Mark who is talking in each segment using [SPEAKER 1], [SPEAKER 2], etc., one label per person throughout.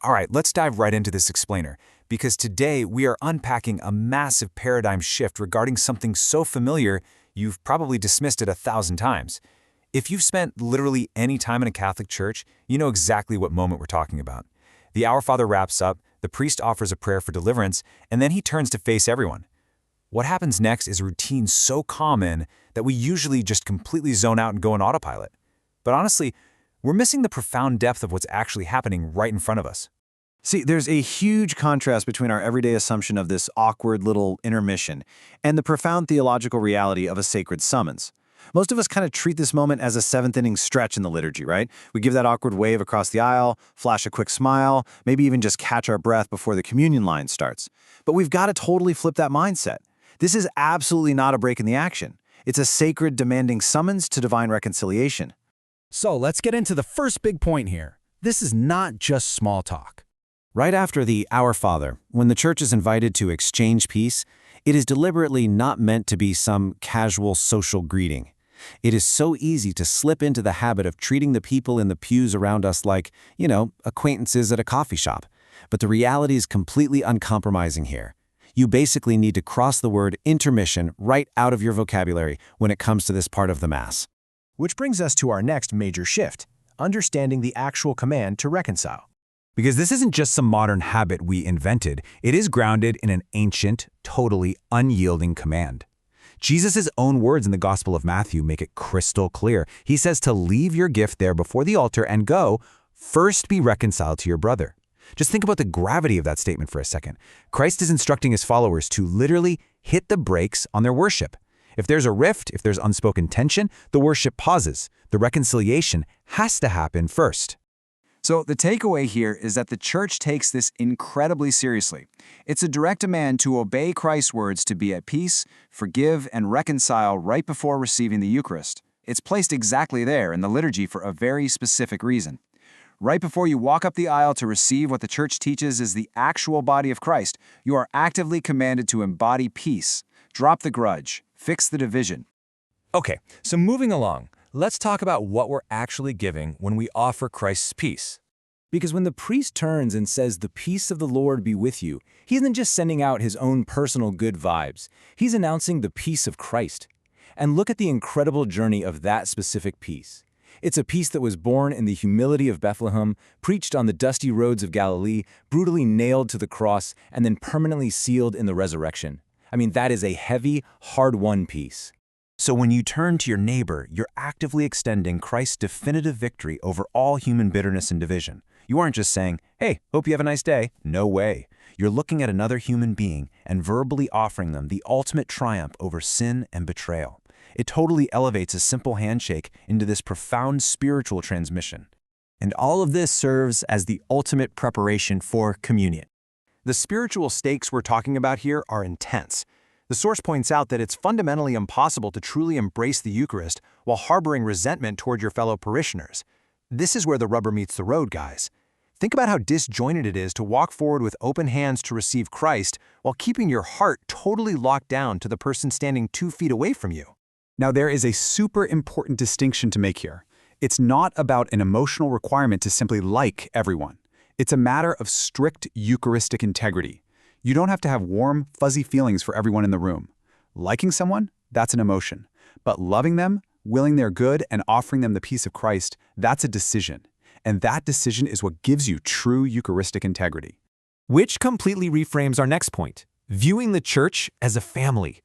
[SPEAKER 1] All right, let's dive right into this explainer, because today we are unpacking a massive paradigm shift regarding something so familiar you've probably dismissed it 1,000 times. If you've spent literally any time in a Catholic church, you know exactly what moment we're talking about. The Our Father wraps up, the priest offers a prayer for deliverance, and then he turns to face everyone. What happens next is a routine so common that we usually just completely zone out and go on autopilot. But honestly, we're missing the profound depth of what's actually happening right in front of us.
[SPEAKER 2] See, there's a huge contrast between our everyday assumption of this awkward little intermission and the profound theological reality of a sacred summons. Most of us kind of treat this moment as a seventh-inning stretch in the liturgy, right? We give that awkward wave across the aisle, flash a quick smile, maybe even just catch our breath before the communion line starts. But we've got to totally flip that mindset. This is absolutely not a break in the action. It's a sacred, demanding summons to divine reconciliation.
[SPEAKER 3] So let's get into the first big point here. This is not just small talk.
[SPEAKER 2] Right after the Our Father, when the church is invited to exchange peace, it is deliberately not meant to be some casual social greeting. It is so easy to slip into the habit of treating the people in the pews around us like, acquaintances at a coffee shop. But the reality is completely uncompromising here. You basically need to cross the word intermission right out of your vocabulary when it comes to this part of the Mass.
[SPEAKER 4] Which brings us to our next major shift, understanding the actual command to reconcile.
[SPEAKER 1] Because this isn't just some modern habit we invented, it is grounded in an ancient, totally unyielding command. Jesus' own words in the Gospel of Matthew make it crystal clear. He says to leave your gift there before the altar and go, first be reconciled to your brother. Just think about the gravity of that statement for a second. Christ is instructing his followers to literally hit the brakes on their worship. If there's a rift, if there's unspoken tension, the worship pauses. The reconciliation has to happen first.
[SPEAKER 5] So the takeaway here is that the church takes this incredibly seriously. It's a direct demand to obey Christ's words to be at peace, forgive, and reconcile right before receiving the Eucharist. It's placed exactly there in the liturgy for a very specific reason. Right before you walk up the aisle to receive what the church teaches is the actual body of Christ, you are actively commanded to embody peace, drop the grudge, fix the division.
[SPEAKER 6] Okay, so moving along, let's talk about what we're actually giving when we offer Christ's peace.
[SPEAKER 3] Because when the priest turns and says, "The peace of the Lord be with you," he isn't just sending out his own personal good vibes. He's announcing the peace of Christ. And look at the incredible journey of that specific peace. It's a peace that was born in the humility of Bethlehem, preached on the dusty roads of Galilee, brutally nailed to the cross, and then permanently sealed in the resurrection. I mean, that is a heavy, hard-won peace.
[SPEAKER 1] So when you turn to your neighbor, you're actively extending Christ's definitive victory over all human bitterness and division. You aren't just saying, "Hey, hope you have a nice day." No way. You're looking at another human being and verbally offering them the ultimate triumph over sin and betrayal. It totally elevates a simple handshake into this profound spiritual transmission.
[SPEAKER 4] And all of this serves as the ultimate preparation for communion. The spiritual stakes we're talking about here are intense. The source points out that it's fundamentally impossible to truly embrace the Eucharist while harboring resentment toward your fellow parishioners. This is where the rubber meets the road, guys. Think about how disjointed it is to walk forward with open hands to receive Christ while keeping your heart totally locked down to the person standing 2 feet away from you.
[SPEAKER 7] Now, there is a super important distinction to make here. It's not about an emotional requirement to simply like everyone. It's a matter of strict Eucharistic integrity. You don't have to have warm, fuzzy feelings for everyone in the room. Liking someone, that's an emotion. But loving them, willing their good, and offering them the peace of Christ, that's a decision. And that decision is what gives you true Eucharistic integrity.
[SPEAKER 4] Which completely reframes our next point, viewing the church as a family.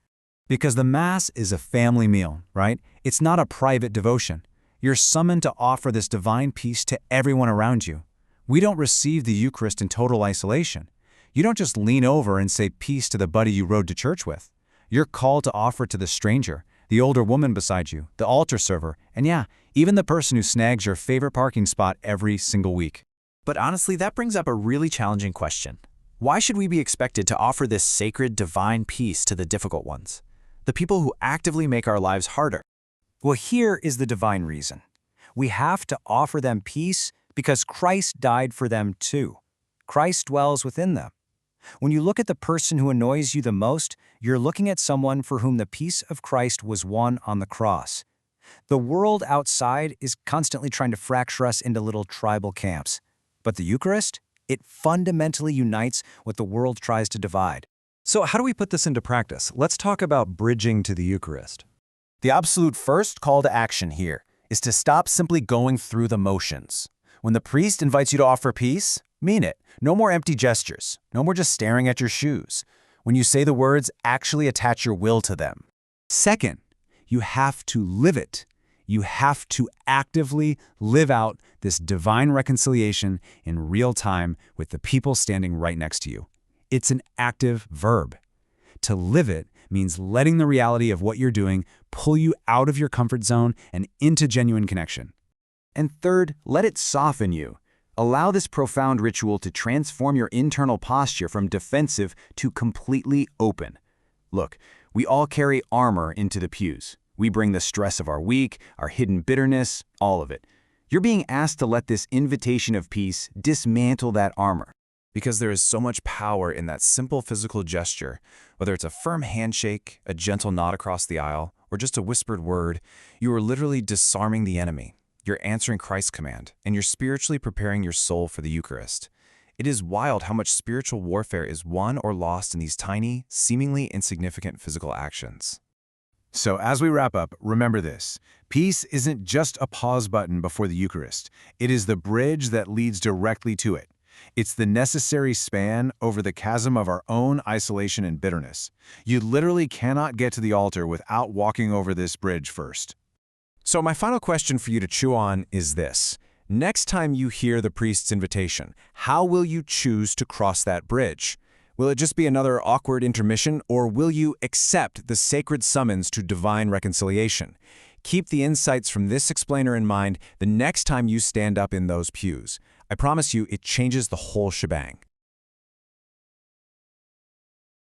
[SPEAKER 3] Because the Mass is a family meal, right? It's not a private devotion. You're summoned to offer this divine peace to everyone around you. We don't receive the Eucharist in total isolation. You don't just lean over and say peace to the buddy you rode to church with. You're called to offer it to the stranger, the older woman beside you, the altar server, and yeah, even the person who snags your favorite parking spot every single week.
[SPEAKER 4] But honestly, that brings up a really challenging question. Why should we be expected to offer this sacred divine peace to the difficult ones? The people who actively make our lives harder?
[SPEAKER 5] Well, here is the divine reason. We have to offer them peace because Christ died for them too. Christ dwells within them. When you look at the person who annoys you the most, you're looking at someone for whom the peace of Christ was won on the cross. The world outside is constantly trying to fracture us into little tribal camps. But the Eucharist,
[SPEAKER 2] It fundamentally unites what the world tries to divide.
[SPEAKER 4] So how do we put this into practice? Let's talk about bridging to the Eucharist.
[SPEAKER 2] The absolute first call to action here is to stop simply going through the motions. When the priest invites you to offer peace, mean it. No more empty gestures. No more just staring at your shoes. When you say the words, actually attach your will to them.
[SPEAKER 7] Second, you have to live it. You have to actively live out this divine reconciliation in real time with the people standing right next to you. It's an active verb. To live it means letting the reality of what you're doing pull you out of your comfort zone and into genuine connection.
[SPEAKER 5] And third, let it soften you. Allow this profound ritual to transform your internal posture from defensive to completely open. Look, we all carry armor into the pews. We bring the stress of our week, our hidden bitterness, all of it. You're being asked to let this invitation of peace dismantle that armor.
[SPEAKER 6] Because there is so much power in that simple physical gesture, whether it's a firm handshake, a gentle nod across the aisle, or just a whispered word, you are literally disarming the enemy. You're answering Christ's command, and you're spiritually preparing your soul for the Eucharist. It is wild how much spiritual warfare is won or lost in these tiny, seemingly insignificant physical actions.
[SPEAKER 7] So as we wrap up, remember this. Peace isn't just a pause button before the Eucharist. It is the bridge that leads directly to it. It's the necessary span over the chasm of our own isolation and bitterness. You literally cannot get to the altar without walking over this bridge first.
[SPEAKER 6] So my final question for you to chew on is this. Next time you hear the priest's invitation, how will you choose to cross that bridge? Will it just be another awkward intermission, or will you accept the sacred summons to divine reconciliation? Keep the insights from this explainer in mind the next time you stand up in those pews. I promise you, it changes the whole shebang.